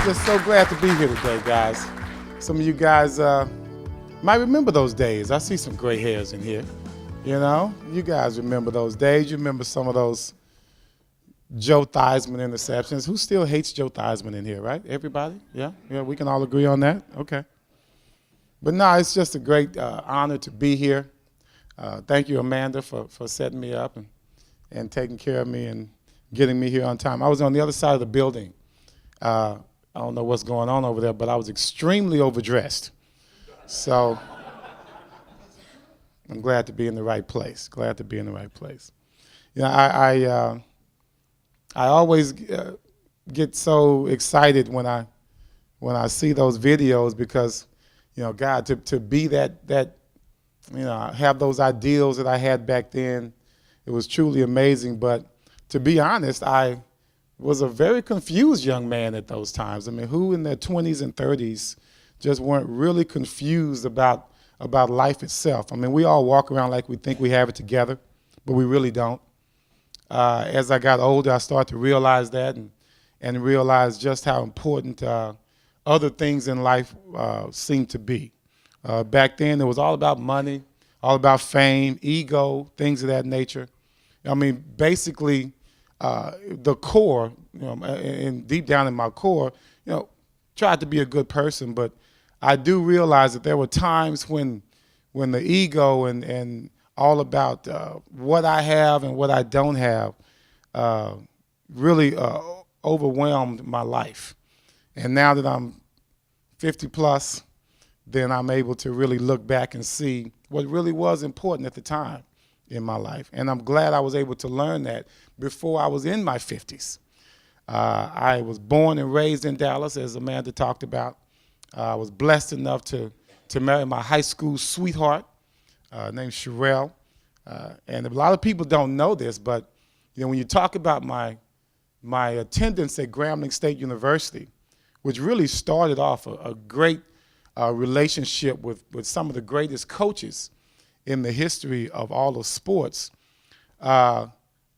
Just so glad to be here today, guys. Some of you guys might remember those days. I see some gray hairs in here. You know, you guys remember those days. You remember some of those Joe Theismann interceptions. Who still hates Joe Theismann in here, right? Everybody? Yeah, we can all agree on that? Okay. But no, it's just a great honor to be here. Thank you, Amanda, for setting me up and taking care of me and getting me here on time. I was on the other side of the building. I don't know what's going on over there, but I was extremely overdressed. So I'm glad to be in the right place. Glad to be in the right place. You know, I always get so excited when I see those videos because, you know, God, to be that you know, have those ideals that I had back then, it was truly amazing. But to be honest, I was a very confused young man at those times. I mean, who in their 20s and 30s just weren't really confused about life itself? I mean, we all walk around like we think we have it together, but we really don't. As I got older, I started to realize that and realize just how important other things in life seem to be. Back then, it was all about money, all about fame, ego, things of that nature. I mean, basically, the core, you know, and deep down in my core, you know, tried to be a good person, but I do realize that there were times when the ego and all about what I have and what I don't have really overwhelmed my life. And now that I'm 50 plus, then I'm able to really look back and see what really was important at the time in my life. And I'm glad I was able to learn that before I was in my 50s. I was born and raised in Dallas, as Amanda talked about. I was blessed enough to marry my high school sweetheart named Sherelle. And a lot of people don't know this, but you know, when you talk about my attendance at Grambling State University, which really started off a great relationship with some of the greatest coaches in the history of all of sports, I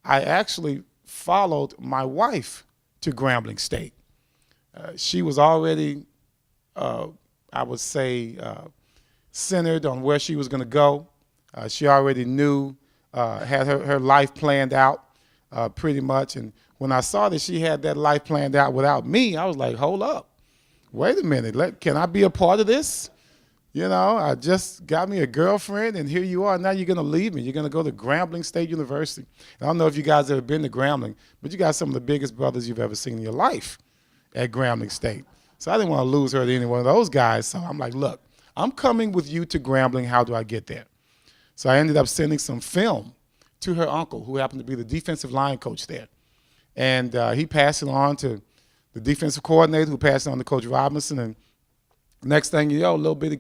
actually followed my wife to Grambling State. She was already, I would say, centered on where she was going to go. She already knew, had her life planned out pretty much. And when I saw that she had that life planned out without me, I was like, hold up. Wait a minute, can I be a part of this? You know, I just got me a girlfriend, and here you are. Now you're going to leave me. You're going to go to Grambling State University. I don't know if you guys have ever been to Grambling, but you got some of the biggest brothers you've ever seen in your life at Grambling State. So I didn't want to lose her to any one of those guys. So I'm like, look, I'm coming with you to Grambling. How do I get there? So I ended up sending some film to her uncle, who happened to be the defensive line coach there. And he passed it on to the defensive coordinator, who passed it on to Coach Robinson. And next thing you know, a little bitty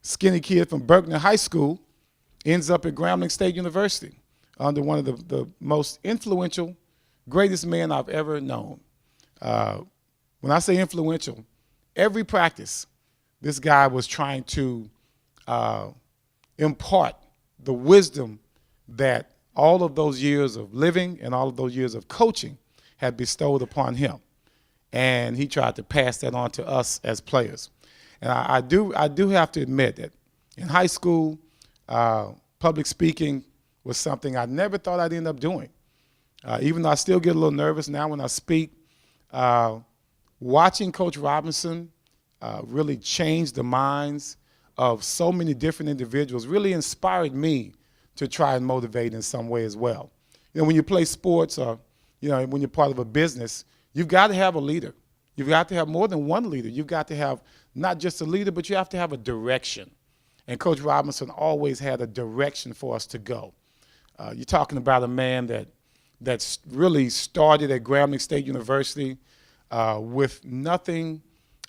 skinny kid from Berkner High School ends up at Grambling State University under one of the most influential, greatest men I've ever known. When I say influential, every practice, this guy was trying to impart the wisdom that all of those years of living and all of those years of coaching had bestowed upon him. And he tried to pass that on to us as players. And I do have to admit that in high school, public speaking was something I never thought I'd end up doing. Even though I still get a little nervous now when I speak, watching Coach Robinson really change the minds of so many different individuals really inspired me to try and motivate in some way as well. You know, when you play sports or, you know, when you're part of a business, you've got to have a leader. You've got to have more than one leader. You've got to have not just a leader, but you have to have a direction. And Coach Robinson always had a direction for us to go. You're talking about a man that's really started at Grambling State University with nothing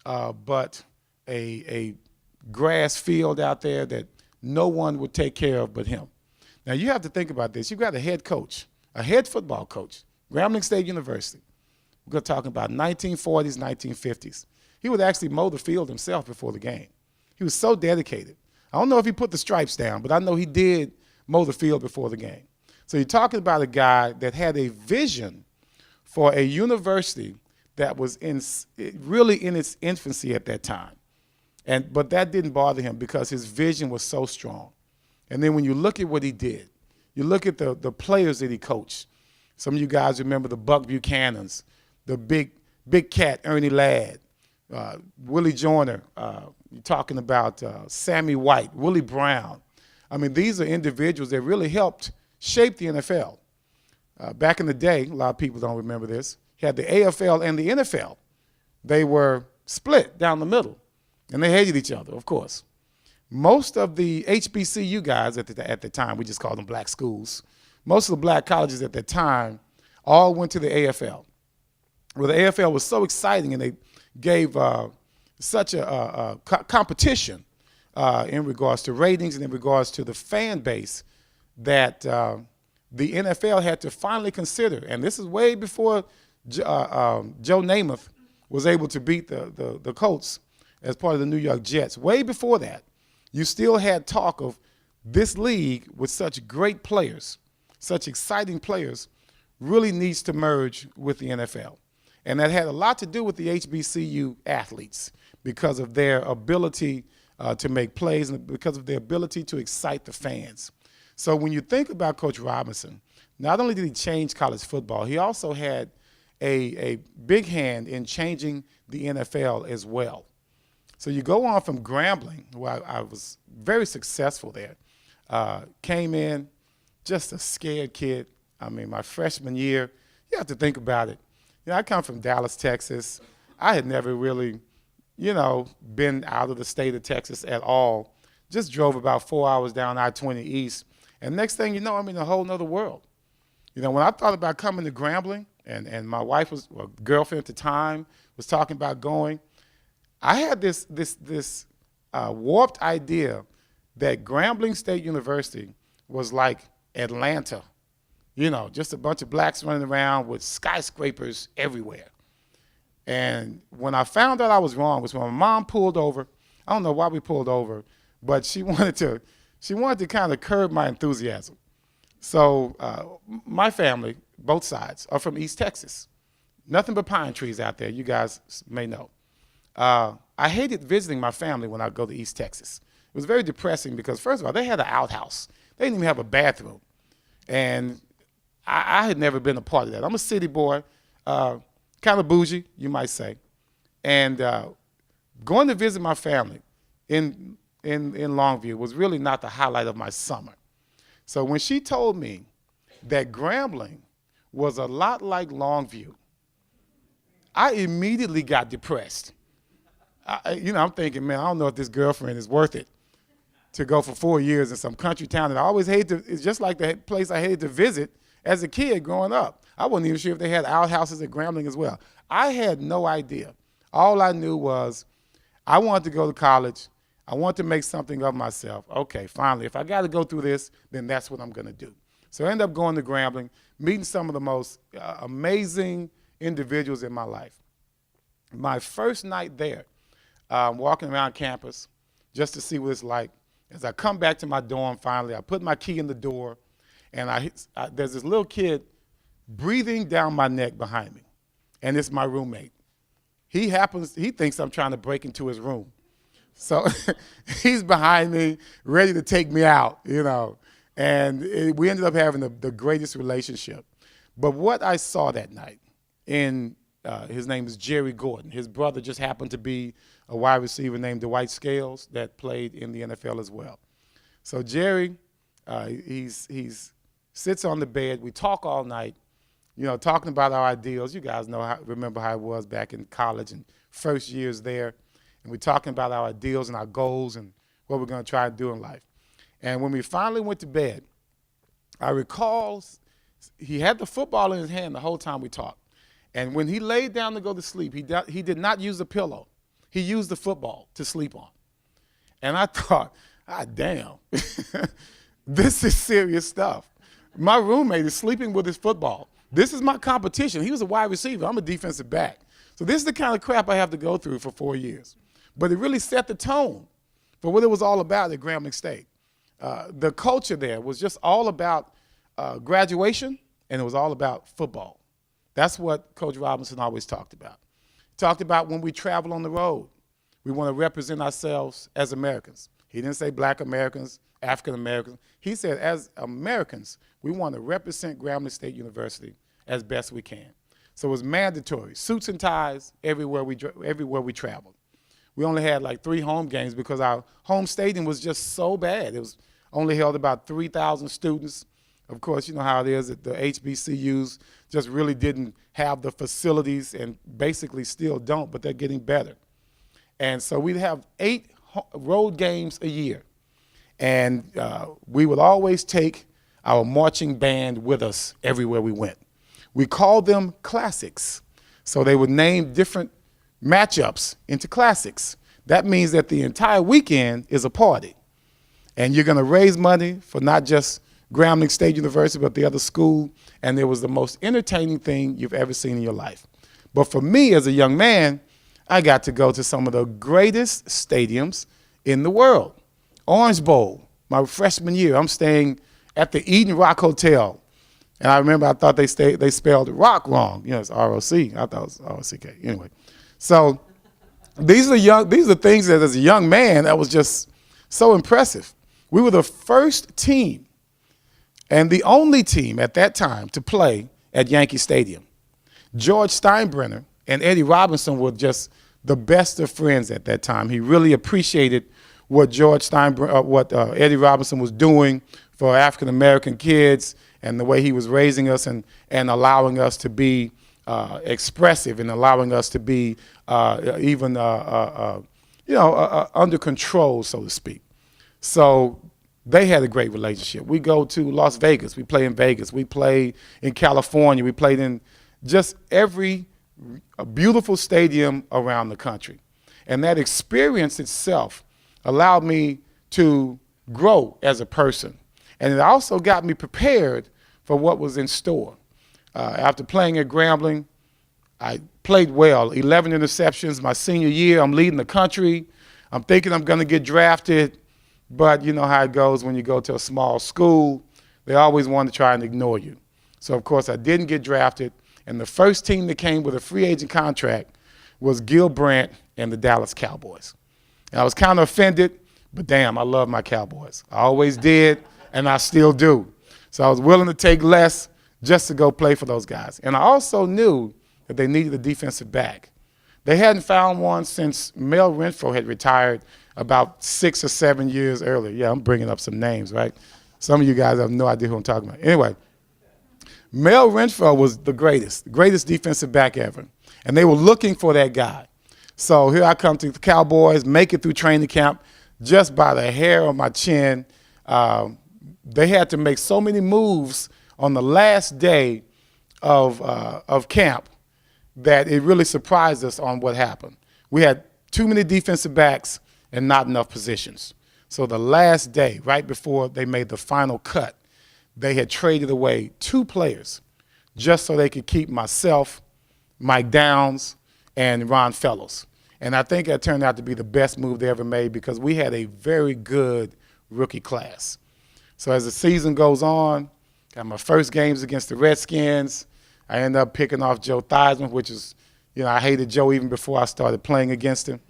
but a grass field out there that no one would take care of but him. Now, you have to think about this. You've got a head coach, a head football coach, Grambling State University. We're talking about 1940s, 1950s. He would actually mow the field himself before the game. He was so dedicated. I don't know if he put the stripes down, but I know he did mow the field before the game. So you're talking about a guy that had a vision for a university that was really in its infancy at that time. But that didn't bother him because his vision was so strong. And then when you look at what he did, you look at the players that he coached. Some of you guys remember the Buck Buchanans, the big cat Ernie Ladd, Willie Joyner. You're talking about Sammy White, Willie Brown. I mean, these are individuals that really helped shape the NFL. Back in the day, a lot of people don't remember this, you had the AFL and the NFL. They were split down the middle, and they hated each other, of course. Most of the HBCU guys at the time, we just called them black schools, most of the black colleges at that time all went to the AFL. Well, the AFL was so exciting, and they gave such a competition in regards to ratings and in regards to the fan base that the NFL had to finally consider, and this is way before Joe Namath was able to beat the Colts as part of the New York Jets. Way before that, you still had talk of this league with such great players, such exciting players, really needs to merge with the NFL. And that had a lot to do with the HBCU athletes because of their ability to make plays and because of their ability to excite the fans. So when you think about Coach Robinson, not only did he change college football, he also had a big hand in changing the NFL as well. So you go on from Grambling, where I was very successful there, came in just a scared kid. I mean, my freshman year, you have to think about it. You know, I come from Dallas, Texas. I had never really, been out of the state of Texas at all. Just drove about 4 hours down I-20 East. And next thing you know, I'm in a whole nother world. You know, when I thought about coming to Grambling, and my wife was, well, girlfriend at the time, was talking about going, I had this warped idea that Grambling State University was like Atlanta. Just a bunch of blacks running around with skyscrapers everywhere. And when I found out I was wrong was when my mom pulled over. I don't know why we pulled over, but she wanted to kind of curb my enthusiasm. So my family, both sides, are from East Texas. Nothing but pine trees out there, you guys may know. I hated visiting my family when I go to East Texas. It was very depressing because, first of all, they had an outhouse. They didn't even have a bathroom. And I had never been a part of that. I'm a city boy, kind of bougie, you might say. And going to visit my family in Longview was really not the highlight of my summer. So when she told me that Grambling was a lot like Longview, I immediately got depressed. I'm thinking, man, I don't know if this girlfriend is worth it to go for 4 years in some country town. And I always hated to, it's just like the place I hated to visit as a kid growing up. I wasn't even sure if they had outhouses at Grambling as well. I had no idea. All I knew was I wanted to go to college. I wanted to make something of myself. Okay, finally, if I got to go through this, then that's what I'm going to do. So I ended up going to Grambling, meeting some of the most amazing individuals in my life. My first night there, walking around campus just to see what it's like. As I come back to my dorm finally, I put my key in the door, and there's this little kid breathing down my neck behind me, and it's my roommate. He thinks I'm trying to break into his room. So he's behind me, ready to take me out, and we ended up having the greatest relationship. But what I saw that night, his name is Jerry Gordon. His brother just happened to be a wide receiver named Dwight Scales that played in the NFL as well. So Jerry, he's sits on the bed. We talk all night, talking about our ideals. You guys remember how it was back in college and first years there. And we're talking about our ideals and our goals and what we're going to try to do in life. And when we finally went to bed, I recall he had the football in his hand the whole time we talked. And when he laid down to go to sleep, he did not use a pillow. He used the football to sleep on. And I thought, damn, this is serious stuff. My roommate is sleeping with his football. This is my competition. He was a wide receiver. I'm a defensive back. So this is the kind of crap I have to go through for 4 years. But it really set the tone for what it was all about at Grambling State. The culture there was just all about graduation, and it was all about football. That's what Coach Robinson always talked about. Talked about when we travel on the road, we want to represent ourselves as Americans. He didn't say black Americans, African Americans. He said as Americans, we want to represent Grambling State University as best we can. So it was mandatory, suits and ties everywhere we traveled. We only had like 3 home games because our home stadium was just so bad. It was only held about 3,000 students. Of course, you know how it is that the HBCUs just really didn't have the facilities and basically still don't, but they're getting better. And so we'd have 8 road games a year. And we would always take our marching band with us everywhere we went. We called them classics. So they would name different matchups into classics. That means that the entire weekend is a party. And you're going to raise money for not just Grambling State University, but the other school. And it was the most entertaining thing you've ever seen in your life. But for me as a young man, I got to go to some of the greatest stadiums in the world. Orange Bowl, my freshman year, I'm staying at the Eden Rock Hotel. And I remember I thought they spelled rock wrong. You know, it's R-O-C. I thought it was R-O-C-K. Anyway, so these are things that as a young man, that was just so impressive. We were the first team and the only team at that time to play at Yankee Stadium. George Steinbrenner and Eddie Robinson were just the best of friends at that time. He really appreciated what Eddie Robinson was doing for African-American kids and the way he was raising us and allowing us to be expressive and allowing us to be even under control, so to speak. So they had a great relationship. We go to Las Vegas. We play in Vegas. We play in California. We played in just every beautiful stadium around the country. And that experience itself allowed me to grow as a person. And it also got me prepared for what was in store. After playing at Grambling, I played well, 11 interceptions my senior year. I'm leading the country. I'm thinking I'm going to get drafted, but you know how it goes when you go to a small school. They always want to try and ignore you. So, of course, I didn't get drafted, and the first team that came with a free agent contract was Gil Brandt and the Dallas Cowboys. And I was kind of offended, but damn, I love my Cowboys. I always did, and I still do. So I was willing to take less just to go play for those guys. And I also knew that they needed a defensive back. They hadn't found one since Mel Renfro had retired about 6 or 7 years earlier. Yeah, I'm bringing up some names, right? Some of you guys have no idea who I'm talking about. Anyway, Mel Renfro was the greatest defensive back ever. And they were looking for that guy. So here I come to the Cowboys, make it through training camp just by the hair on my chin. They had to make so many moves on the last day of camp that it really surprised us on what happened. We had too many defensive backs and not enough positions. So the last day, right before they made the final cut, they had traded away 2 players just so they could keep myself, Mike Downs, and Ron Fellows. And I think that turned out to be the best move they ever made because we had a very good rookie class. So as the season goes on, got my first games against the Redskins. I ended up picking off Joe Theismann, which is, I hated Joe even before I started playing against him.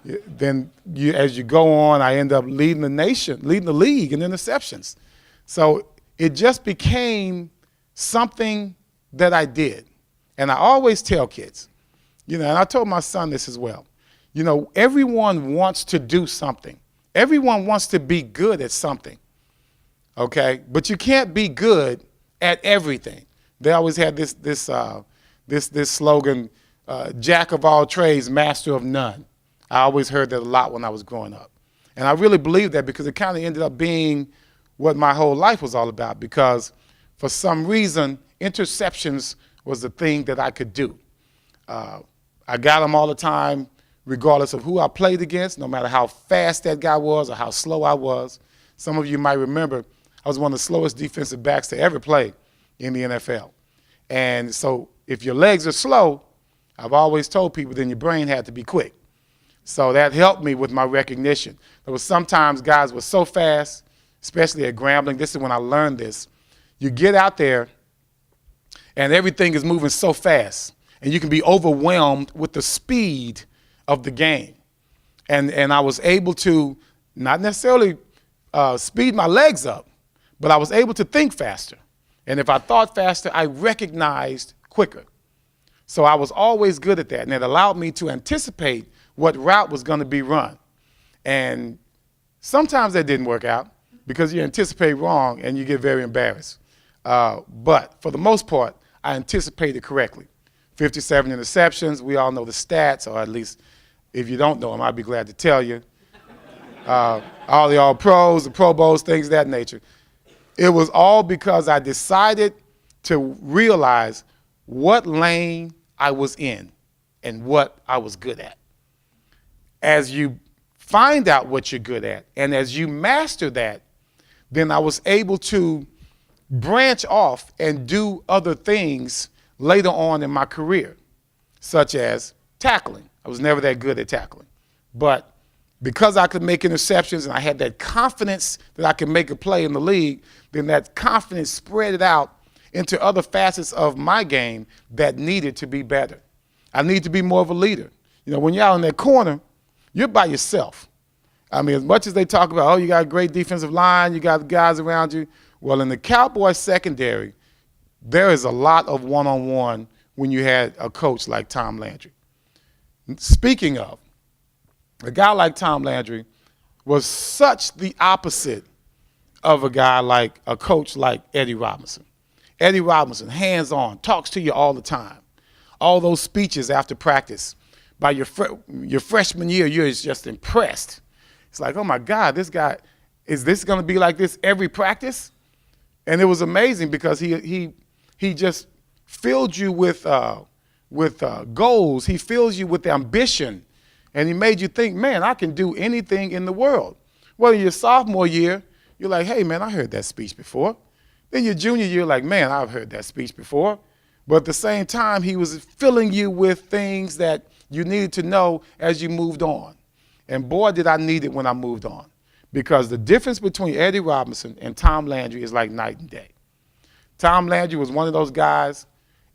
Then as you go on, I end up leading the league in interceptions. So it just became something that I did. And I always tell kids, and I told my son this as well, everyone wants to do something. Everyone wants to be good at something, okay? But you can't be good at everything. They always had this slogan, jack of all trades, master of none. I always heard that a lot when I was growing up. And I really believe that because it kind of ended up being what my whole life was all about because for some reason, interceptions was the thing that I could do. I got them all the time, regardless of who I played against, no matter how fast that guy was or how slow I was. Some of you might remember I was one of the slowest defensive backs to ever play in the NFL. And so if your legs are slow, I've always told people then your brain had to be quick. So that helped me with my recognition. There was sometimes guys were so fast, especially at Grambling. This is when I learned this. You get out there and everything is moving so fast. and you can be overwhelmed with the speed of the game. And I was able to not necessarily speed my legs up, but I was able to think faster. And if I thought faster, I recognized quicker. So I was always good at that, and it allowed me to anticipate what route was going to be run. And sometimes that didn't work out because you anticipate wrong and you get very embarrassed. But for the most part, I anticipated correctly. 57 interceptions, we all know the stats, or at least if you don't know them, I'd be glad to tell you. All the All-Pros, the Pro Bowls, things of that nature. It was all because I decided to realize what lane I was in and what I was good at. As you find out what you're good at, and as you master that, then I was able to branch off and do other things later on in my career, such as tackling. I was never that good at tackling. But because I could make interceptions and I had that confidence that I could make a play in the league, then that confidence spread it out into other facets of my game that needed to be better. I need to be more of a leader. You know, when you're out in that corner, you're by yourself. I mean, as much as they talk about, oh, you got a great defensive line, you got guys around you. Well, in the Cowboys secondary, there is a lot of one-on-one when you had a coach like Tom Landry. Speaking of, a guy like Tom Landry was such the opposite of a coach like Eddie Robinson. Eddie Robinson, hands-on, talks to you all the time. All those speeches after practice. By your freshman year, you're just impressed. It's like, oh my God, this guy, is this going to be like this every practice? And it was amazing because he just filled you with goals. He fills you with ambition. And he made you think, man, I can do anything in the world. Well, in your sophomore year, you're like, hey, man, I heard that speech before. Then your junior year, like, man, I've heard that speech before. But at the same time, he was filling you with things that you needed to know as you moved on. And boy, did I need it when I moved on. Because the difference between Eddie Robinson and Tom Landry is like night and day. Tom Landry was one of those guys,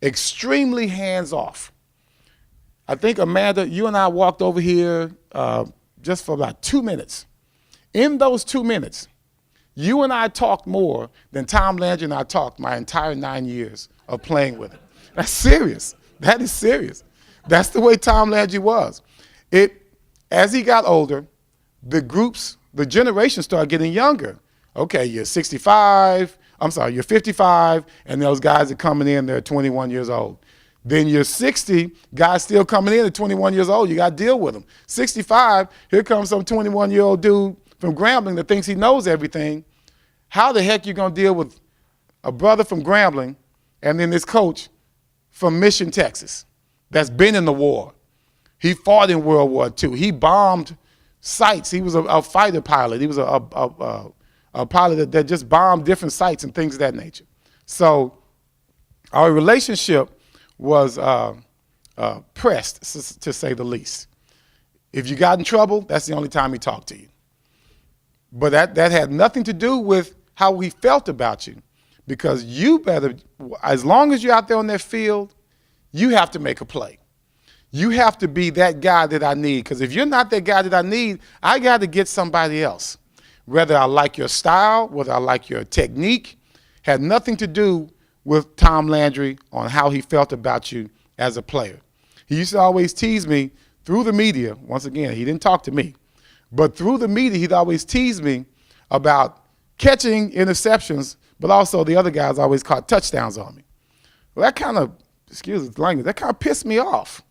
extremely hands-off. I think, Amanda, you and I walked over here just for about 2 minutes. In those 2 minutes, you and I talked more than Tom Landry and I talked my entire 9 years of playing with him. That's serious. That is serious. That's the way Tom Landry was. As he got older, the generation started getting younger. Okay, you're 55, and those guys are coming in, they're 21 years old. Then you're 60, guys still coming in at 21 years old, you got to deal with them. 65, here comes some 21-year-old dude from Grambling that thinks he knows everything. How the heck you going to deal with a brother from Grambling and then this coach from Mission, Texas, that's been in the war? He fought in World War II. He bombed sites. He was a fighter pilot. He was a pilot that just bombed different sites and things of that nature. So our relationship was pressed, to say the least. If you got in trouble, that's the only time he talked to you. But that had nothing to do with how we felt about you, because you better, as long as you're out there on that field, you have to make a play. You have to be that guy that I need, because if you're not that guy that I need, I got to get somebody else. Whether I like your style, whether I like your technique, had nothing to do with Tom Landry on how he felt about you as a player. He used to always tease me through the media. Once again, he didn't talk to me. But through the media, he'd always tease me about catching interceptions, but also the other guys always caught touchdowns on me. Well, that kind of, excuse the language, that kind of pissed me off,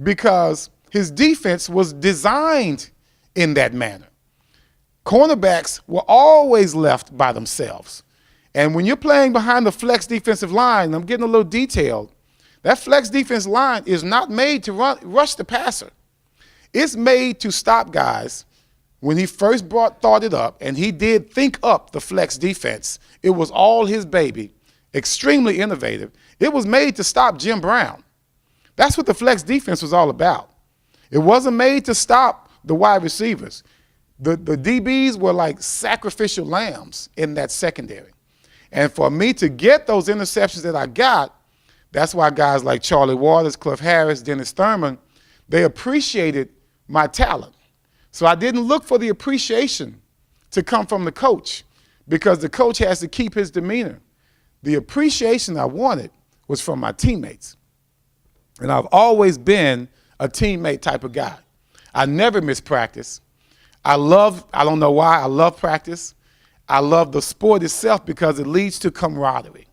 because his defense was designed in that manner. Cornerbacks were always left by themselves. And when you're playing behind the flex defensive line, I'm getting a little detailed, that flex defense line is not made to rush the passer. It's made to stop guys. When he first thought it up, and he did think up the flex defense, it was all his baby, extremely innovative. It was made to stop Jim Brown. That's what the flex defense was all about. It wasn't made to stop the wide receivers. The DBs were like sacrificial lambs in that secondary. And for me to get those interceptions that I got, That's why guys like Charlie Waters, Cliff Harris, Dennis Thurman, they appreciated my talent. So I didn't look for the appreciation to come from the coach because the coach has to keep his demeanor. The appreciation I wanted was from my teammates. And I've always been a teammate type of guy. I never miss practice. I don't know why, I love practice. I love the sport itself because it leads to camaraderie.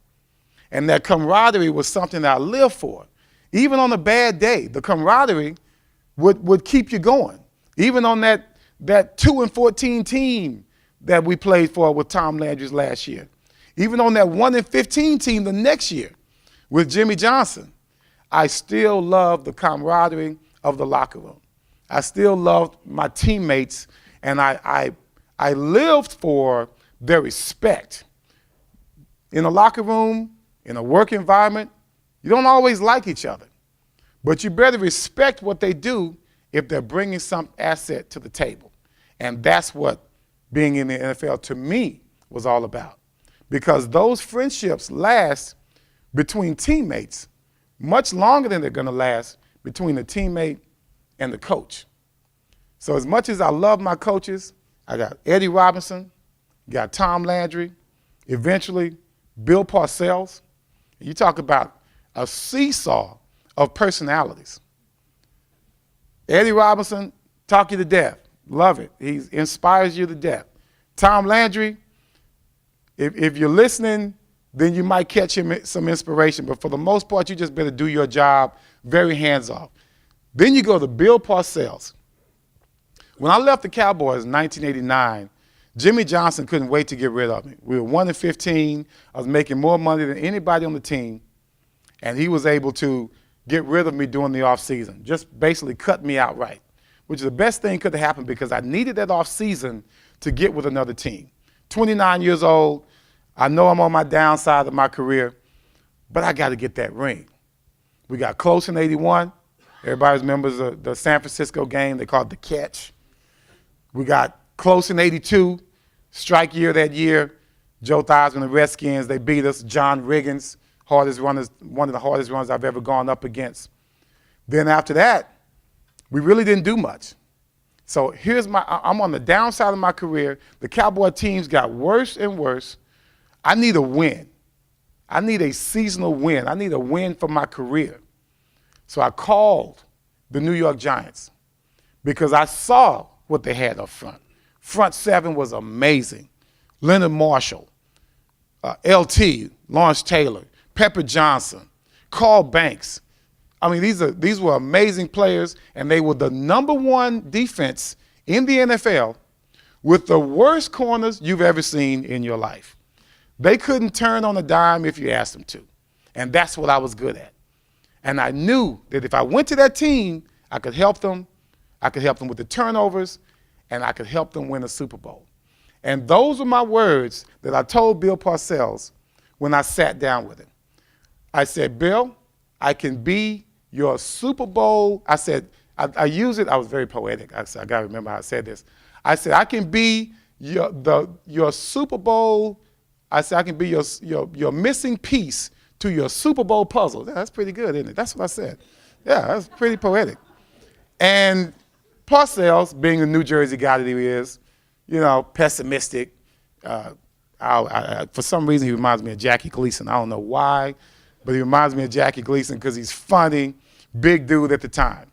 And that camaraderie was something that I lived for. Even on a bad day, the camaraderie would keep you going. Even on that 2-14 team that we played for with Tom Landry's last year. Even on that 1-15 team the next year with Jimmy Johnson. I still love the camaraderie of the locker room. I still loved my teammates, and I lived for their respect. In a locker room, in a work environment, you don't always like each other, but you better respect what they do if they're bringing some asset to the table. And that's what being in the NFL to me was all about, because those friendships last between teammates much longer than they're going to last between the teammate and the coach. So as much as I love my coaches, I got Eddie Robinson, got Tom Landry, eventually Bill Parcells. You talk about a seesaw of personalities. Eddie Robinson, talk you to death. Love it. He inspires you to death. Tom Landry, if you're listening, then you might catch him some inspiration. But for the most part, you just better do your job, very hands-off. Then you go to Bill Parcells. When I left the Cowboys in 1989, Jimmy Johnson couldn't wait to get rid of me. We were 1-15. I was making more money than anybody on the team, and he was able to get rid of me during the offseason, just basically cut me outright, which is the best thing could have happened because I needed that offseason to get with another team. 29 years old, I know I'm on my downside of my career, but I got to get that ring. We got close in 81. Everybody remembers the San Francisco game. They called it the catch. We got close in 82, strike year that year. Joe Theismann and the Redskins, they beat us. John Riggins, one of the hardest runners I've ever gone up against. Then after that, we really didn't do much. So I'm on the downside of my career. The Cowboy teams got worse and worse. I need a win. I need a seasonal win. I need a win for my career. So I called the New York Giants because I saw what they had up front. Front seven was amazing. Leonard Marshall, LT, Lawrence Taylor, Pepper Johnson, Carl Banks. I mean, these were amazing players, and they were the #1 defense in the NFL with the worst corners you've ever seen in your life. They couldn't turn on a dime if you asked them to, and that's what I was good at. And I knew that if I went to that team, I could help them. I could help them with the turnovers, and I could help them win a Super Bowl. And those were my words that I told Bill Parcells when I sat down with him. I said, Bill, I can be your Super Bowl. I said, I use it. I was very poetic. I said, I got to remember how I said this. I said, I can be your Super Bowl. I said, I can be your missing piece to your Super Bowl puzzle. Yeah, that's pretty good, isn't it? That's what I said. Yeah, that's pretty poetic. And Parcells, being the New Jersey guy that he is, pessimistic. For some reason, he reminds me of Jackie Gleason. I don't know why, but he reminds me of Jackie Gleason because he's funny, big dude at the time.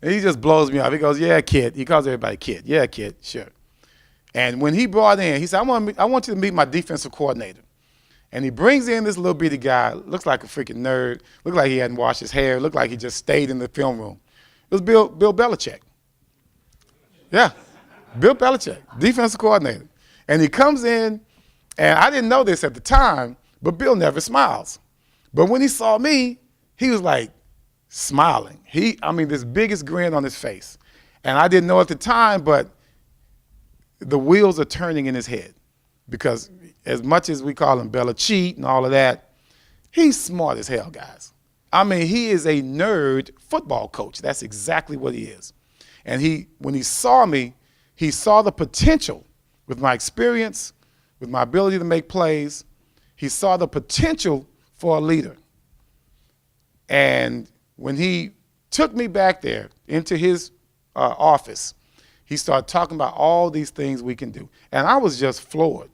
And he just blows me off. He goes, yeah, kid. He calls everybody kid. Yeah, kid, sure. And when he brought in, he said, I want you to meet my defensive coordinator. And he brings in this little bitty guy, looks like a freaking nerd, looked like he hadn't washed his hair, looked like he just stayed in the film room. It was Bill Belichick. Yeah, Bill Belichick, defensive coordinator. And he comes in, and I didn't know this at the time, but Bill never smiles. But when he saw me, he was like smiling. This biggest grin on his face. And I didn't know at the time, but the wheels are turning in his head. Because as much as we call him Belichick and all of that, he's smart as hell, guys. He is a nerd football coach. That's exactly what he is. And when he saw me, he saw the potential with my experience, with my ability to make plays. He saw the potential for a leader. And when he took me back there into his office, he started talking about all these things we can do. And I was just floored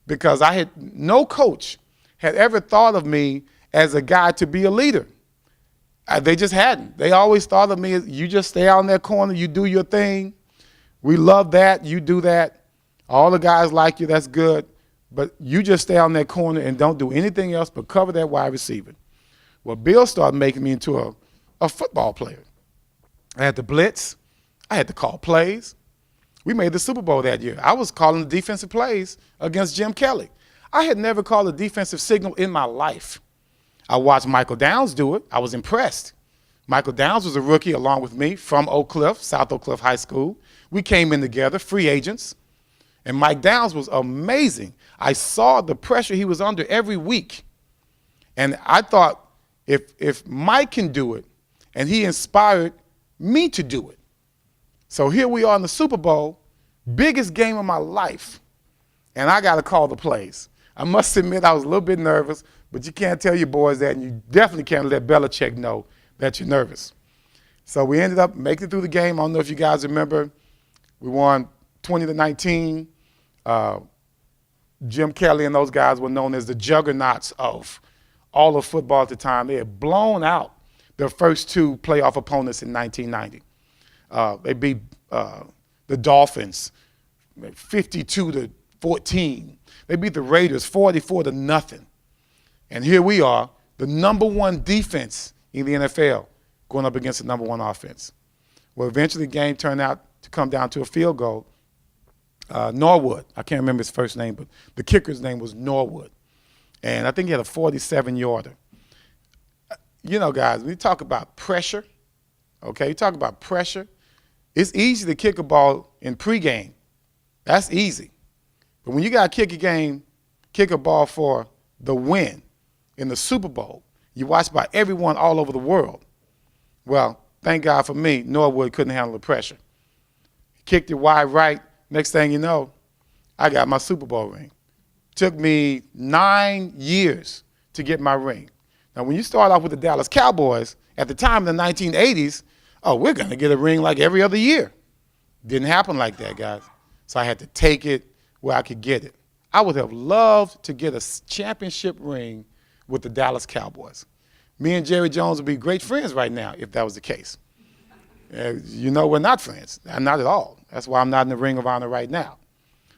because no coach had ever thought of me as a guy to be a leader. They just hadn't. They always thought of me as, you just stay out in that corner, you do your thing. We love that, you do that. All the guys like you, that's good. But you just stay out in that corner and don't do anything else but cover that wide receiver. Well, Bill started making me into a football player. I had to blitz. I had to call plays. We made the Super Bowl that year. I was calling the defensive plays against Jim Kelly. I had never called a defensive signal in my life. I watched Michael Downs do it. I was impressed. Michael Downs was a rookie along with me from Oak Cliff, South Oak Cliff High School. We came in together, free agents. And Mike Downs was amazing. I saw the pressure he was under every week. And I thought, if Mike can do it, and he inspired me to do it. So here we are in the Super Bowl, biggest game of my life, and I got to call the plays. I must admit I was a little bit nervous, but you can't tell your boys that, and you definitely can't let Belichick know that you're nervous. So we ended up making it through the game. I don't know if you guys remember. We won 20-19. Jim Kelly and those guys were known as the juggernauts of all of football at the time. They had blown out their first two playoff opponents in 1990. They beat the Dolphins 52-14. They beat the Raiders 44-0. And here we are, the number one defense in the NFL going up against the number one offense. Well, eventually the game turned out to come down to a field goal. Norwood, I can't remember his first name, but the kicker's name was Norwood. And I think he had a 47-yarder. You know, guys, when you talk about pressure, okay, you talk about pressure, it's easy to kick a ball in pregame. That's easy. But when you got to kick a ball for the win in the Super Bowl, you watch by everyone all over the world. Well, thank God for me, Norwood couldn't handle the pressure. He kicked it wide right. Next thing you know, I got my Super Bowl ring. Took me 9 years to get my ring. Now, when you start off with the Dallas Cowboys, at the time in the 1980s, oh, we're going to get a ring like every other year. Didn't happen like that, guys. So I had to take it where I could get it. I would have loved to get a championship ring with the Dallas Cowboys. Me and Jerry Jones would be great friends right now if that was the case. You know, we're not friends, not at all. That's why I'm not in the Ring of Honor right now.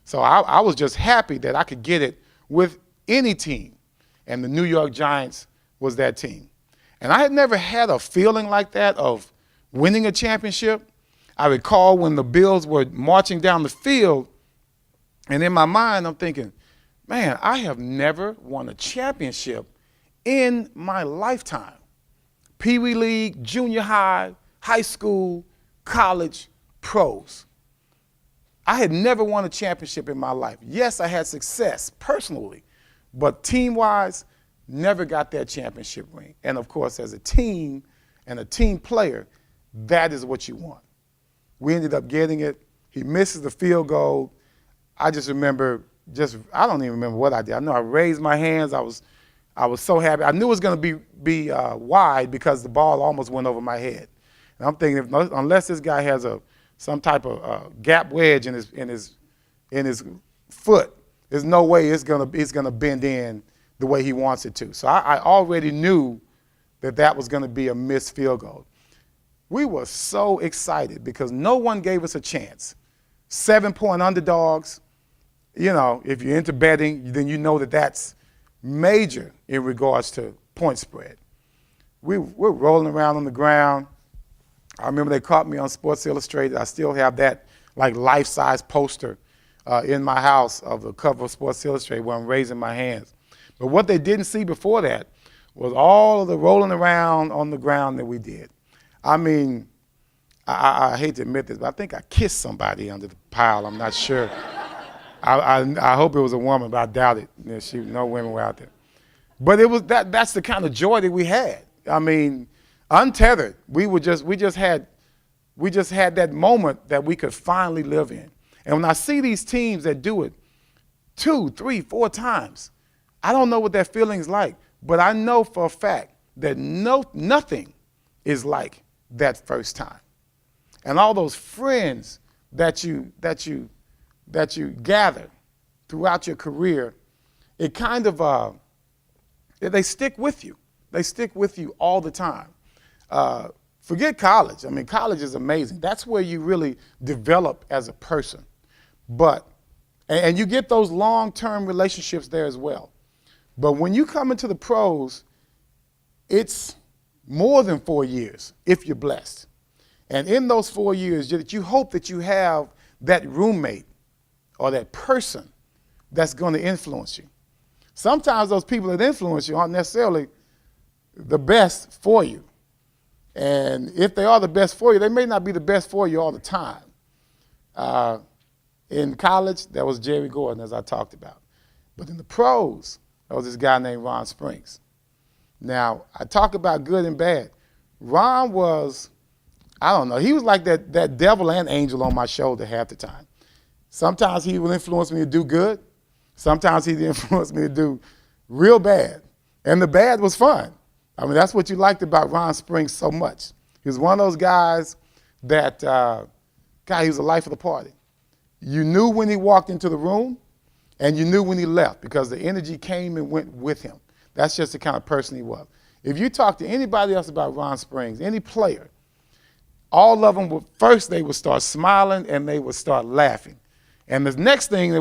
So I was just happy that I could get it with any team, and the New York Giants was that team. And I had never had a feeling like that of winning a championship. I recall when the Bills were marching down the field, and in my mind I'm thinking, man, I have never won a championship in my lifetime. Pee Wee League, junior high, high school, college, pros. I had never won a championship in my life. Yes, I had success personally, but team-wise, never got that championship ring. And, of course, as a team and a team player, that is what you want. We ended up getting it. He misses the field goal. I just remember I don't even remember what I did. I know I raised my hands. I was so happy. I knew it was going to be wide because the ball almost went over my head. And I'm thinking, unless this guy has some type of gap wedge in his foot, there's no way it's gonna bend in the way he wants it to. So I already knew that was going to be a missed field goal. We were so excited because no one gave us a chance. 7-point underdogs. You know, if you're into betting, then you know that's major in regards to point spread. We're rolling around on the ground. I remember they caught me on Sports Illustrated. I still have that like life-size poster in my house of the cover of Sports Illustrated where I'm raising my hands. But what they didn't see before that was all of the rolling around on the ground that we did. I mean, I hate to admit this, but I think I kissed somebody under the pile. I'm not sure. I hope it was a woman, but I doubt it. No women were out there. But it was that's the kind of joy that we had. I mean, untethered. We just had that moment that we could finally live in. And when I see these teams that do it 2, 3, 4 times, I don't know what that feeling's like, but I know for a fact that nothing is like that first time. And all those friends that you gather throughout your career, it kind of, they stick with you. They stick with you all the time. Forget college. I mean, college is amazing. That's where you really develop as a person. And you get those long-term relationships there as well. But when you come into the pros, it's more than 4 years if you're blessed. And in those 4 years, you hope that you have that roommate or that person that's going to influence you. Sometimes those people that influence you aren't necessarily the best for you. And if they are the best for you, they may not be the best for you all the time. In college, that was Jerry Gordon, as I talked about. But in the pros, there was this guy named Ron Springs. Now, I talk about good and bad. Ron was, I don't know, he was like that devil and angel on my shoulder half the time. Sometimes he would influence me to do good. Sometimes he'd influence me to do real bad. And the bad was fun. I mean, that's what you liked about Ron Springs so much. He was one of those guys that, he was the life of the party. You knew when he walked into the room, and you knew when he left because the energy came and went with him. That's just the kind of person he was. If you talk to anybody else about Ron Springs, any player, all of them they would start smiling and they would start laughing. And the next thing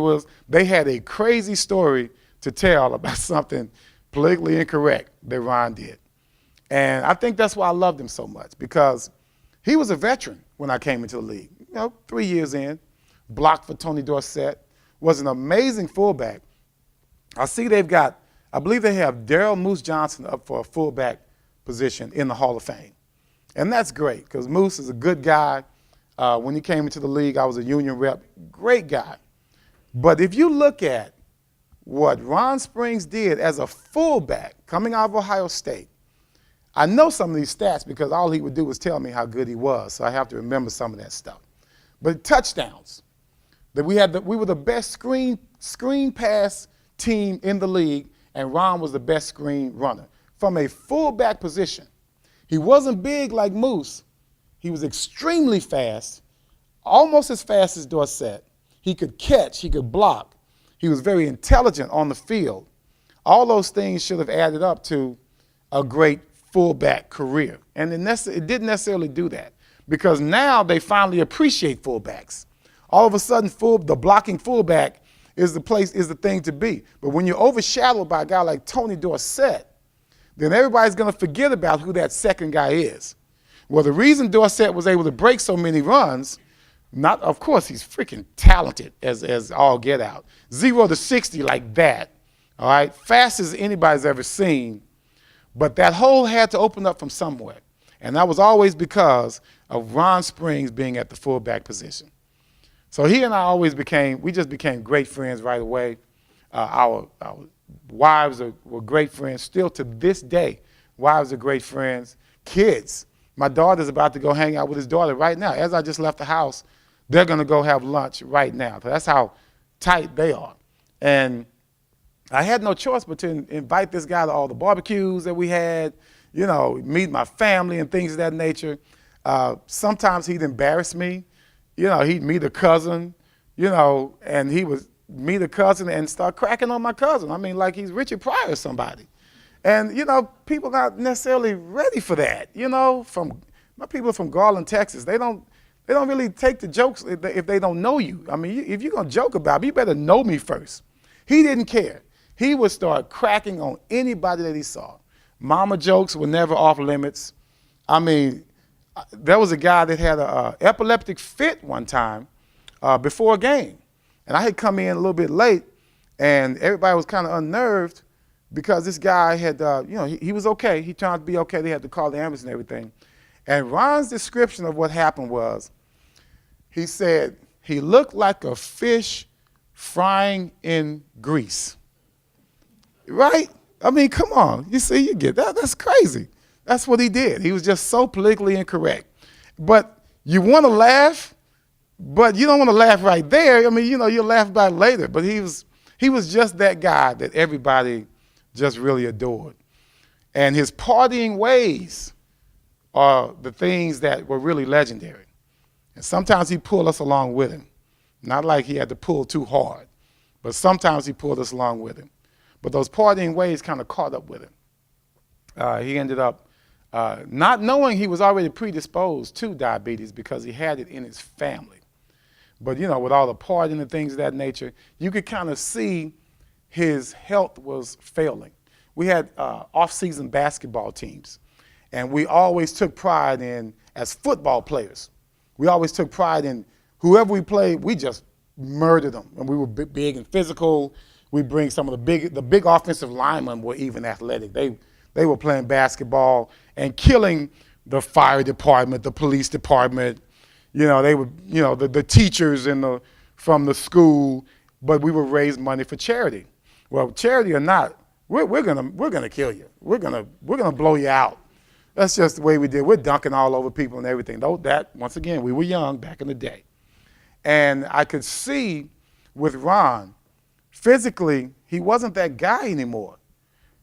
they had a crazy story to tell about something politically incorrect that Ron did. And I think that's why I loved him so much, because he was a veteran when I came into the league. 3 years in, blocked for Tony Dorsett, was an amazing fullback. I believe they have Daryl Moose Johnson up for a fullback position in the Hall of Fame. And that's great, because Moose is a good guy. When he came into the league, I was a union rep. Great guy. But if you look at what Ron Springs did as a fullback coming out of Ohio State, I know some of these stats because all he would do was tell me how good he was, so I have to remember some of that stuff. But touchdowns, that we were the best screen pass team in the league, and Ron was the best screen runner from a fullback position. He wasn't big like Moose. He was extremely fast, almost as fast as Dorsett. He could catch, he could block. He was very intelligent on the field. All those things should have added up to a great fullback career. And it didn't necessarily do that, because now they finally appreciate fullbacks. All of a sudden, the blocking fullback is the thing to be. But when you're overshadowed by a guy like Tony Dorsett, then everybody's going to forget about who that second guy is. Well, the reason Dorsett was able to break so many runs, of course, he's freaking talented as all get out. 0 to 60 like that, all right, fast as anybody's ever seen. But that hole had to open up from somewhere. And that was always because of Ron Springs being at the fullback position. So he and I we just became great friends right away. Our wives were great friends. Still to this day, wives are great friends. Kids, my daughter's about to go hang out with his daughter right now. As I just left the house, they're going to go have lunch right now. That's how tight they are. And I had no choice but to invite this guy to all the barbecues that we had, meet my family and things of that nature. Sometimes he'd embarrass me. He'd meet a cousin, and he would meet a cousin and start cracking on my cousin. I mean, like he's Richard Pryor or somebody. And, people not necessarily ready for that, my people are from Garland, Texas. They don't really take the jokes if they don't know you. I mean, if you're going to joke about me, you better know me first. He didn't care. He would start cracking on anybody that he saw. Mama jokes were never off limits. I mean, there was a guy that had an epileptic fit one time before a game. And I had come in a little bit late, and everybody was kind of unnerved because this guy had, he was okay. He turned out to be okay. They had to call the ambulance and everything. And Ron's description of what happened was, he said, he looked like a fish frying in grease. Right? I mean, come on. You see, you get that. That's crazy. That's what he did. He was just so politically incorrect. But you want to laugh, but you don't want to laugh right there. I mean, you'll laugh about it later. But he was just that guy that everybody just really adored. And his partying ways are the things that were really legendary. And sometimes he pulled us along with him. Not like he had to pull too hard, but sometimes he pulled us along with him. But those partying ways kind of caught up with him. He ended up not knowing he was already predisposed to diabetes because he had it in his family. But, you know, with all the partying and things of that nature, you could kind of see his health was failing. We had off-season basketball teams, and we always took pride in, as football players, we always took pride in whoever we played, we just murdered them. And we were big and physical. We bring some of the big offensive linemen were even athletic. They were playing basketball and killing the fire department, the police department. You know, they were, you know, the teachers from the school, but we would raise money for charity. Well, charity or not, we're gonna kill you. We're gonna blow you out. That's just the way we did. We're dunking all over people and everything. Though that, once again, we were young back in the day. And I could see with Ron, physically, he wasn't that guy anymore.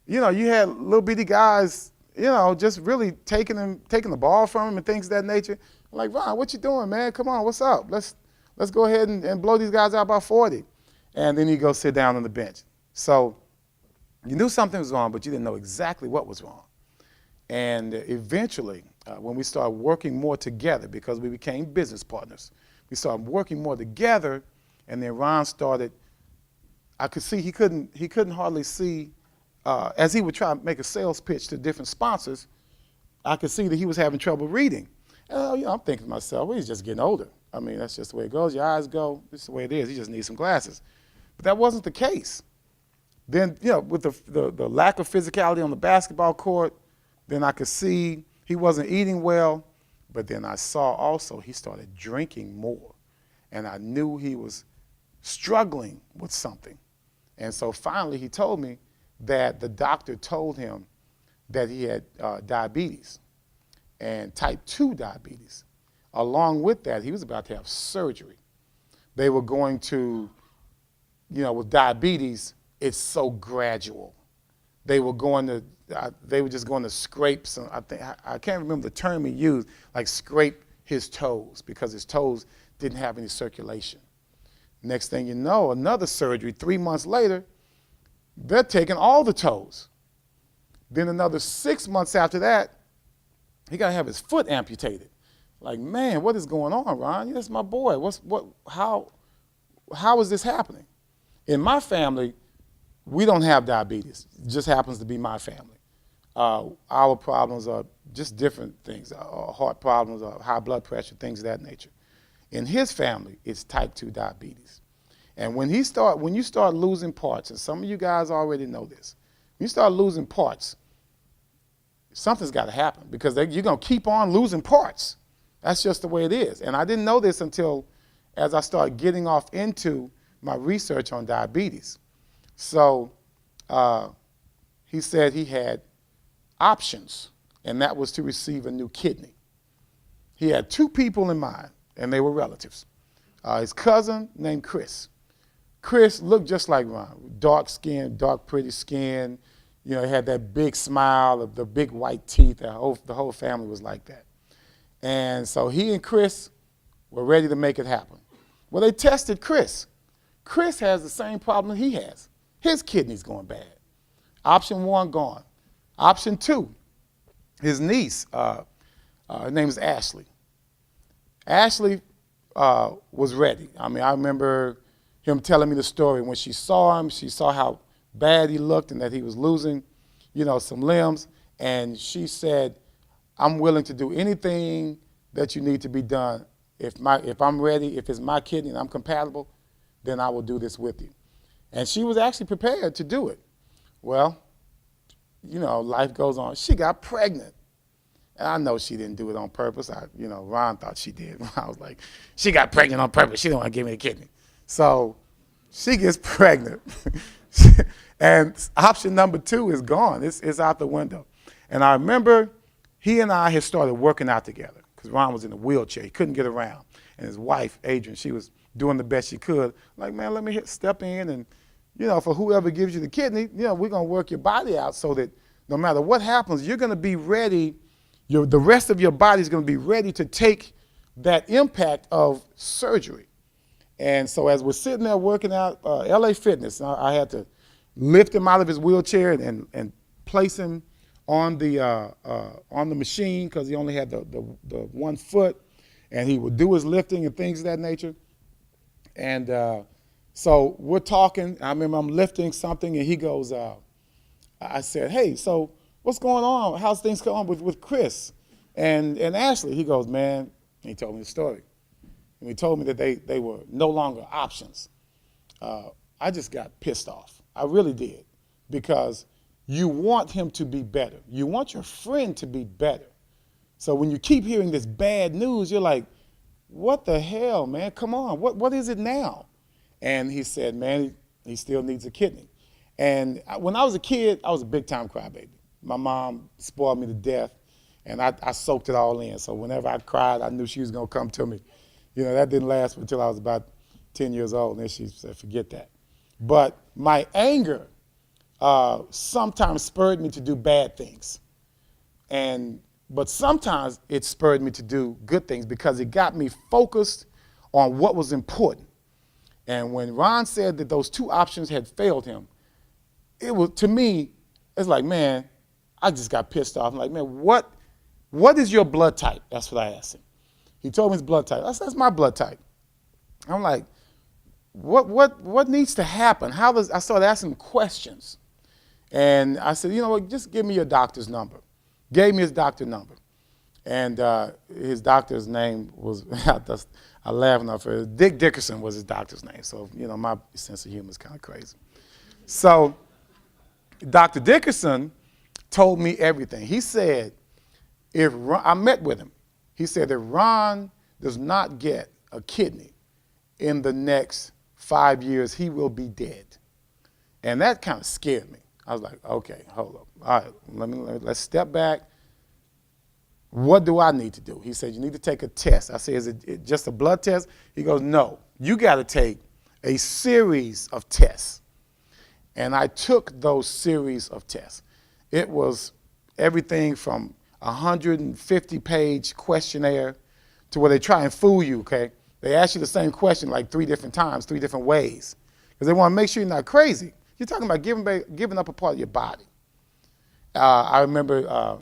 You know, you had little bitty guys, you know, just really taking the ball from him and things of that nature. I'm like, Ron, what you doing, man? Come on, what's up? Let's go ahead and blow these guys out by 40. And then he'd go sit down on the bench. So you knew something was wrong, but you didn't know exactly what was wrong. And eventually, when we started working more together, because we became business partners, we started working more together, and then Ron started, I could see he couldn't hardly see, as he would try to make a sales pitch to different sponsors, I could see that he was having trouble reading. And you know, I'm thinking to myself, well, he's just getting older. I mean, that's just the way it goes. Your eyes go, this is the way it is. He just needs some glasses. But that wasn't the case. Then, you know, with the lack of physicality on the basketball court, then I could see he wasn't eating well, but then I saw also he started drinking more. And I knew he was struggling with something. And so finally he told me that the doctor told him that he had diabetes and type 2 diabetes. Along with that, he was about to have surgery. They were going to, you know, with diabetes, it's so gradual. They were just going to scrape some, I can't remember the term he used, like scrape his toes, because his toes didn't have any circulation. Next thing you know, another surgery, 3 months later, they're taking all the toes. Then another 6 months after that, he got to have his foot amputated. Like, man, what is going on, Ron? That's my boy. How is this happening? In my family, we don't have diabetes. It just happens to be my family. Our problems are just different things, heart problems, high blood pressure, things of that nature. In his family, it's type 2 diabetes. And when you start losing parts, and some of you guys already know this, when you start losing parts, something's got to happen, because you're going to keep on losing parts. That's just the way it is. And I didn't know this until as I started getting off into my research on diabetes. So he said he had options, and that was to receive a new kidney. He had 2 people in mind, and they were relatives. His cousin named Chris. Chris looked just like Ron, dark skin, dark, pretty skin. You know, he had that big smile, the big white teeth. The whole family was like that. And so he and Chris were ready to make it happen. Well, they tested Chris. Chris has the same problem he has. His kidney's going bad. Option 1 gone. Option 2, his niece, her name is Ashley. Ashley was ready. I mean, I remember him telling me the story. When she saw him, she saw how bad he looked and that he was losing, you know, some limbs. And she said, I'm willing to do anything that you need to be done. If I'm ready, if it's my kidney and I'm compatible, then I will do this with you. And she was actually prepared to do it. Well, you know, life goes on. She got pregnant. And I know she didn't do it on purpose. Ron thought she did. I was like, she got pregnant on purpose. She didn't want to give me a kidney. So she gets pregnant. And option number 2 is gone. It's out the window. And I remember he and I had started working out together because Ron was in a wheelchair. He couldn't get around. And his wife, Adrian, she was doing the best she could. Like, man, let me step in and, you know, for whoever gives you the kidney, you know, we're going to work your body out so that no matter what happens, you're going to be ready. The rest of your body is going to be ready to take that impact of surgery. And so as we're sitting there working out, LA Fitness, I had to lift him out of his wheelchair and place him on the machine because he only had the 1 foot, and he would do his lifting and things of that nature. And so we're talking. I remember I'm lifting something, and he goes, I said, hey, so what's going on? How's things going with Chris and Ashley? He goes, man, he told me the story. And he told me that they were no longer options. I just got pissed off. I really did, because you want him to be better. You want your friend to be better. So when you keep hearing this bad news, you're like, what the hell, man? Come on, what is it now? And he said, man, he still needs a kidney. And when I was a kid, I was a big-time crybaby. My mom spoiled me to death, and I soaked it all in. So whenever I cried, I knew she was going to come to me. You know, that didn't last until I was about 10 years old, and then she said, forget that. But my anger sometimes spurred me to do bad things. But sometimes it spurred me to do good things because it got me focused on what was important. And when Ron said that those 2 options had failed him, it was, to me, it's like, man, I just got pissed off. I'm like, man, what is your blood type? That's what I asked him. He told me his blood type. I said, that's my blood type. I'm like, what needs to happen? I started asking him questions. And I said, you know what, just give me your doctor's number. Gave me his doctor number. And his doctor's name was, I laugh enough for it. Dick Dickerson was his doctor's name. So, you know, my sense of humor is kind of crazy. So Dr. Dickerson told me everything. He said, I met with him. He said, if Ron does not get a kidney in the next 5 years, he will be dead. And that kind of scared me. I was like, okay, hold up. All right, let's step back. What do I need to do? He said, you need to take a test. I said, is it just a blood test? He goes, no, you got to take a series of tests. And I took those series of tests. It was everything from 150-page questionnaire to where they try and fool you, okay? They ask you the same question like 3 different times, 3 different ways, because they want to make sure you're not crazy. You're talking about giving up a part of your body. I remember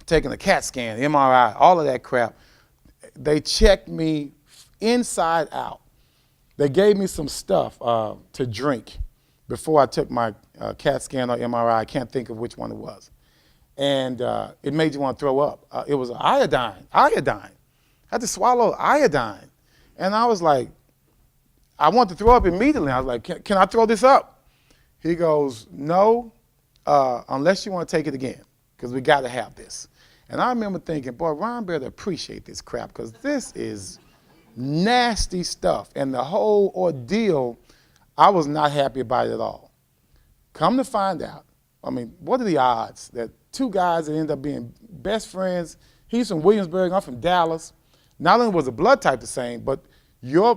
taking a CAT scan, MRI, all of that crap. They checked me inside out. They gave me some stuff to drink before I took my CAT scan or MRI. I can't think of which one it was. And it made you want to throw up. It was iodine. I had to swallow iodine. And I was like, I want to throw up immediately. I was like, can I throw this up? He goes, no, unless you want to take it again, because we got to have this. And I remember thinking, boy, Ron better appreciate this crap, because this is nasty stuff. And the whole ordeal, I was not happy about it at all. Come to find out, I mean, what are the odds that 2 guys that end up being best friends, he's from Williamsburg, I'm from Dallas, not only was the blood type the same, but your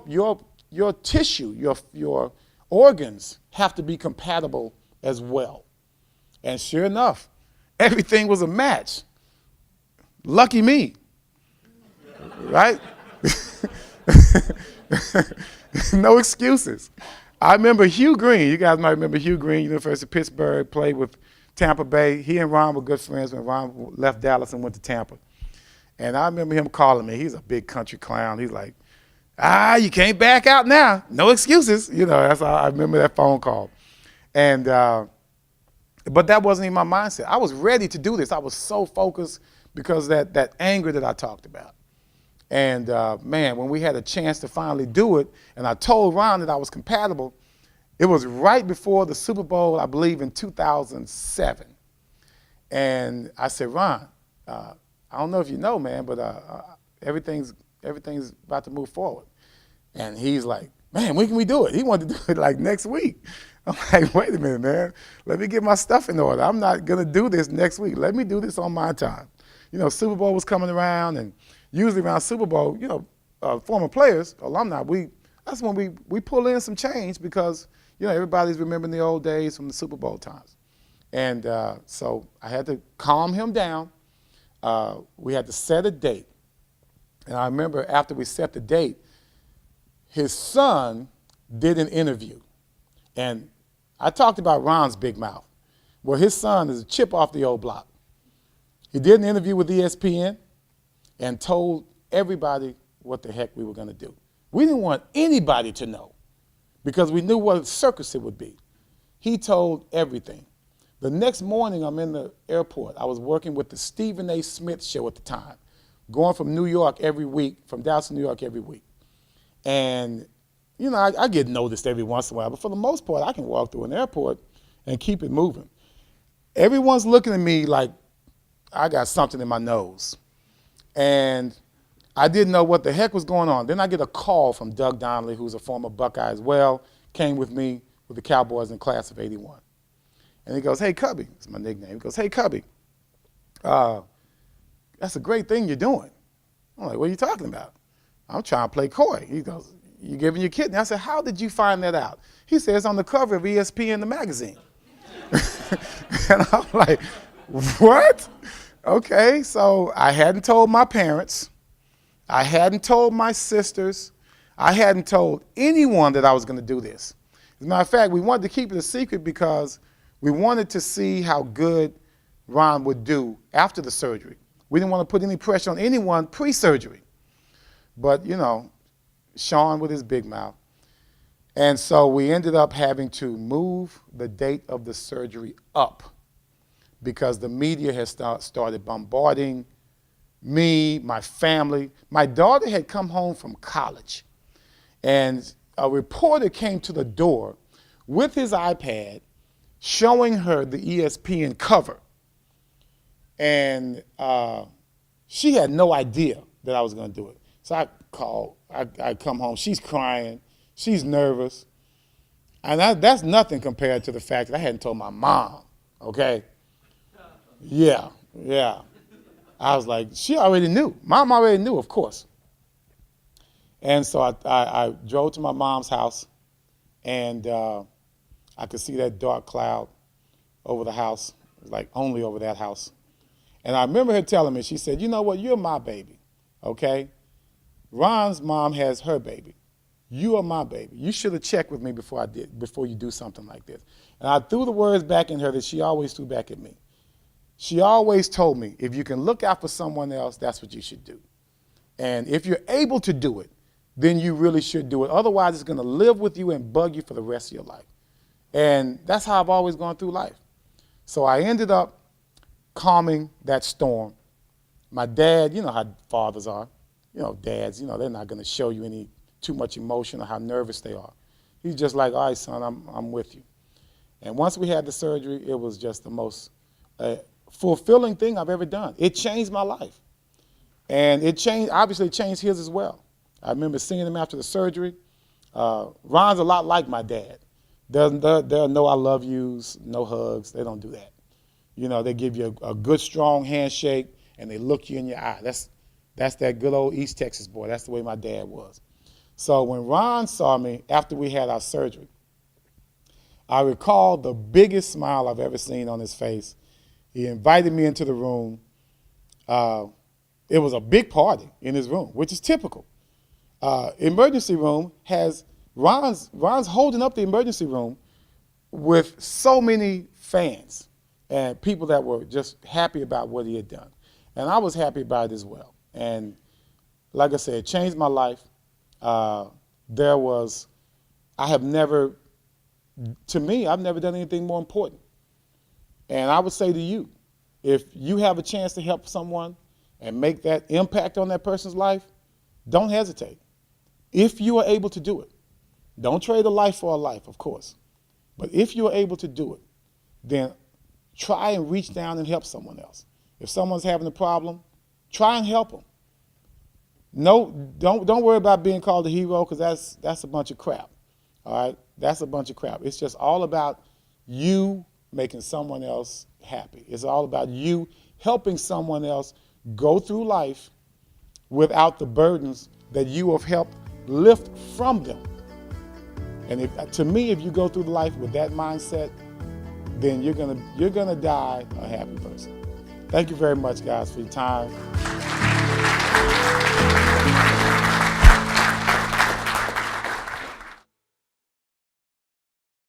tissue, your organs have to be compatible as well. And sure enough, everything was a match. Lucky me, right? No excuses. I remember Hugh Green. You guys might remember Hugh Green, University of Pittsburgh, played with Tampa Bay. He and Ron were good friends when Ron left Dallas and went to Tampa. And I remember him calling me. He's a big country clown. He's like, you can't back out now. No excuses. You know, that's how I remember that phone call. And but that wasn't even my mindset. I was ready to do this. I was so focused because that anger that I talked about. And man, when we had a chance to finally do it, and I told Ron that I was compatible, it was right before the Super Bowl, I believe in 2007. And I said, Ron, I don't know if you know, man, but everything's about to move forward. And he's like, man, when can we do it? He wanted to do it like next week. I'm like, wait a minute, man. Let me get my stuff in order. I'm not going to do this next week. Let me do this on my time. You know, Super Bowl was coming around, and usually around Super Bowl, you know, former players, alumni, that's when we pull in some change because, you know, everybody's remembering the old days from the Super Bowl times. And so I had to calm him down. We had to set a date. And I remember after we set the date, his son did an interview. And I talked about Ron's big mouth. Well, his son is a chip off the old block. He did an interview with ESPN and told everybody what the heck we were going to do. We didn't want anybody to know because we knew what a circus it would be. He told everything. The next morning, I'm in the airport. I was working with the Stephen A. Smith show at the time, going from New York every week, from Dallas to New York every week. And, you know, I get noticed every once in a while, but for the most part, I can walk through an airport and keep it moving. Everyone's looking at me like I got something in my nose. And I didn't know what the heck was going on. Then I get a call from Doug Donnelly, who's a former Buckeye as well, came with me with the Cowboys in the class of '81. And he goes, "Hey, Cubby," it's my nickname. He goes, "Hey, Cubby, that's a great thing you're doing." I'm like, "What are you talking about?" "I'm trying to play coy." He goes, "You giving your kidney?" I said, "How did you find that out?" He says, "On the cover of ESPN, the magazine." And I'm like, "What?" Okay, so I hadn't told my parents. I hadn't told my sisters. I hadn't told anyone that I was going to do this. As a matter of fact, we wanted to keep it a secret because we wanted to see how good Ron would do after the surgery. We didn't want to put any pressure on anyone pre-surgery. But, you know, Sean with his big mouth. And so we ended up having to move the date of the surgery up because the media has started bombarding me, my family. My daughter had come home from college, and a reporter came to the door with his iPad showing her the ESPN cover. And she had no idea that I was going to do it. So I called, I come home, she's crying, she's nervous. And that's nothing compared to the fact that I hadn't told my mom, okay? Yeah. I was like, she already knew. Mom already knew, of course. And so I drove to my mom's house, and I could see that dark cloud over the house, like only over that house. And I remember her telling me, she said, "You know what, you're my baby, okay? Ron's mom has her baby. You are my baby. You should have checked with me before you do something like this." And I threw the words back in her that she always threw back at me. She always told me, if you can look out for someone else, that's what you should do. And if you're able to do it, then you really should do it. Otherwise, it's going to live with you and bug you for the rest of your life. And that's how I've always gone through life. So I ended up calming that storm. My dad, you know how fathers are. You know, dads, you know, they're not going to show you too much emotion or how nervous they are. He's just like, "All right, son, I'm with you." And once we had the surgery, it was just the most fulfilling thing I've ever done. It changed my life. And obviously it changed his as well. I remember seeing him after the surgery. Ron's a lot like my dad. There are no "I love yous," no hugs. They don't do that. You know, they give you a good, strong handshake, and they look you in your eye. That's that good old East Texas boy. That's the way my dad was. So when Ron saw me after we had our surgery, I recall the biggest smile I've ever seen on his face. He invited me into the room. It was a big party in his room, which is typical. Emergency room has Ron's holding up the emergency room with so many fans and people that were just happy about what he had done. And I was happy about it as well. And like I said, it changed my life. I've never done anything more important. And I would say to you, if you have a chance to help someone and make that impact on that person's life, don't hesitate. If you are able to do it, don't trade a life for a life, of course. But if you are able to do it, then try and reach down and help someone else. If someone's having a problem, try and help them. No, don't worry about being called a hero, because that's a bunch of crap. All right? That's a bunch of crap. It's just all about you making someone else happy. It's all about you helping someone else go through life without the burdens that you have helped lift from them. And to me, if you go through life with that mindset, then you're gonna die a happy person. Thank you very much, guys, for your time.